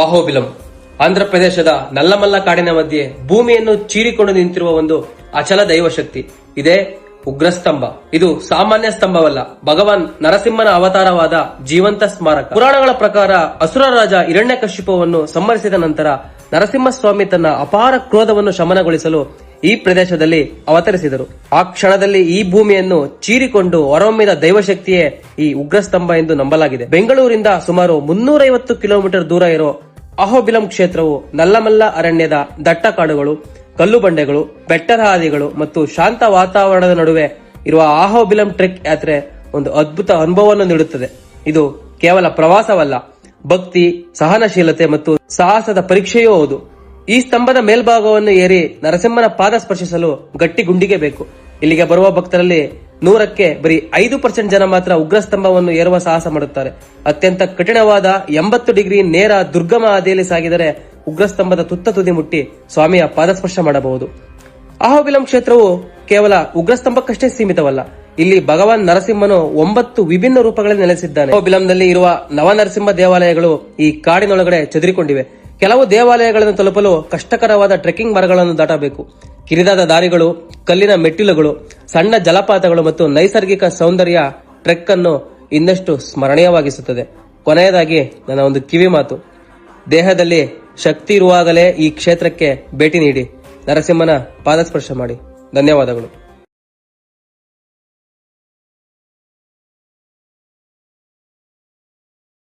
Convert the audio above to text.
ಅಹೋಬಿಲಂ ಆಂಧ್ರ ಪ್ರದೇಶದ ನಲ್ಲಮಲ್ಲ ಕಾಡಿನ ಮಧ್ಯೆ ಭೂಮಿಯನ್ನು ಚೀರಿಕೊಂಡು ನಿಂತಿರುವ ಒಂದು ಅಚಲ ದೈವಶಕ್ತಿ ಇದೇ ಉಗ್ರಸ್ತಂಭ. ಇದು ಸಾಮಾನ್ಯ ಸ್ತಂಭವಲ್ಲ, ಭಗವಾನ್ ನರಸಿಂಹನ ಅವತಾರವಾದ ಜೀವಂತ ಸ್ಮಾರಕ. ಪುರಾಣಗಳ ಪ್ರಕಾರ ಅಸುರ ರಾಜ ಹಿರಣ್ಯಕಶಿಪುವನ್ನು ಸಂಹರಿಸಿದ ನಂತರ ನರಸಿಂಹಸ್ವಾಮಿ ತನ್ನ ಅಪಾರ ಕ್ರೋಧವನ್ನು ಶಮನಗೊಳಿಸಲು ಈ ಪ್ರದೇಶದಲ್ಲಿ ಅವತರಿಸಿದರು. ಆ ಕ್ಷಣದಲ್ಲಿ ಈ ಭೂಮಿಯನ್ನು ಚೀರಿಕೊಂಡು ಹೊರಹೊಮ್ಮಿದ ದೈವಶಕ್ತಿಯೇ ಈ ಉಗ್ರಸ್ತಂಭ ಎಂದು ನಂಬಲಾಗಿದೆ. ಬೆಂಗಳೂರಿಂದ ಸುಮಾರು 350 ಕಿಲೋಮೀಟರ್ ದೂರ ಇರೋ ಅಹೋಬಿಲಂ ಕ್ಷೇತ್ರವು ನಲ್ಲಮಲ್ಲ ಅರಣ್ಯದ ದಟ್ಟ ಕಾಡುಗಳು, ಕಲ್ಲು ಬಂಡೆಗಳು, ಬೆಟ್ಟದ ಹಾದಿಗಳು ಮತ್ತು ಶಾಂತ ವಾತಾವರಣದ ನಡುವೆ ಇರುವ ಅಹೋಬಿಲಂ ಟ್ರೆಕ್ ಯಾತ್ರೆ ಒಂದು ಅದ್ಭುತ ಅನುಭವವನ್ನು ನೀಡುತ್ತದೆ. ಇದು ಕೇವಲ ಪ್ರವಾಸವಲ್ಲ, ಭಕ್ತಿ, ಸಹನಶೀಲತೆ ಮತ್ತು ಸಾಹಸದ ಪರೀಕ್ಷೆಯೂ ಹೌದು. ಈ ಸ್ತಂಭದ ಮೇಲ್ಭಾಗವನ್ನು ಏರಿ ನರಸಿಂಹನ ಪಾದ ಸ್ಪರ್ಶಿಸಲು ಗಟ್ಟಿ ಗುಂಡಿಗೆ ಬೇಕು. ಇಲ್ಲಿಗೆ ಬರುವ ಭಕ್ತರಲ್ಲಿ 100ಕ್ಕೆ ಬರೀ 5% ಜನ ಮಾತ್ರ ಉಗ್ರಸ್ತಂಭವನ್ನು ಏರುವ ಸಾಹಸ ಮಾಡುತ್ತಾರೆ. ಅತ್ಯಂತ ಕಠಿಣವಾದ 80 ಡಿಗ್ರಿ ನೇರ ದುರ್ಗಮ ಹಾದಿಯಲ್ಲಿ ಸಾಗಿದರೆ ಉಗ್ರಸ್ತಂಭದ ತುತ್ತ ತುದಿ ಮುಟ್ಟಿ ಸ್ವಾಮಿಯ ಪಾದಸ್ಪರ್ಶ ಮಾಡಬಹುದು. ಅಹೋಬಿಲಂ ಕ್ಷೇತ್ರವು ಕೇವಲ ಉಗ್ರಸ್ತಂಭಕ್ಕಷ್ಟೇ ಸೀಮಿತವಲ್ಲ. ಇಲ್ಲಿ ಭಗವಾನ್ ನರಸಿಂಹನು 9 ವಿಭಿನ್ನ ರೂಪಗಳಲ್ಲಿ ನೆಲೆಸಿದ್ದಾನೆ. ಅಹೋಬಿಲಂನಲ್ಲಿ ಇರುವ ನವನರಸಿಂಹ ದೇವಾಲಯಗಳು ಈ ಕಾಡಿನೊಳಗಡೆ ಚದುರಿಕೊಂಡಿವೆ. ಕೆಲವು ದೇವಾಲಯಗಳನ್ನು ತಲುಪಲು ಕಷ್ಟಕರವಾದ ಟ್ರೆಕ್ಕಿಂಗ್ ಮರಗಳನ್ನು ದಾಟಬೇಕು. ಕಿರಿದಾದ ದಾರಿಗಳು, ಕಲ್ಲಿನ ಮೆಟ್ಟಿಲುಗಳು, ಸಣ್ಣ ಜಲಪಾತಗಳು ಮತ್ತು ನೈಸರ್ಗಿಕ ಸೌಂದರ್ಯ ಟ್ರೆಕ್ ಅನ್ನು ಇನ್ನಷ್ಟು ಸ್ಮರಣೀಯವಾಗಿಸುತ್ತದೆ. ಕೊನೆಯದಾಗಿ ನನ್ನ ಒಂದು ಕಿವಿ ಮಾತು, ದೇಹದಲ್ಲಿ ಶಕ್ತಿ ಇರುವಾಗಲೇ ಈ ಕ್ಷೇತ್ರಕ್ಕೆ ಭೇಟಿ ನೀಡಿ ನರಸಿಂಹನ ಪಾದಸ್ಪರ್ಶ ಮಾಡಿ. ಧನ್ಯವಾದಗಳು.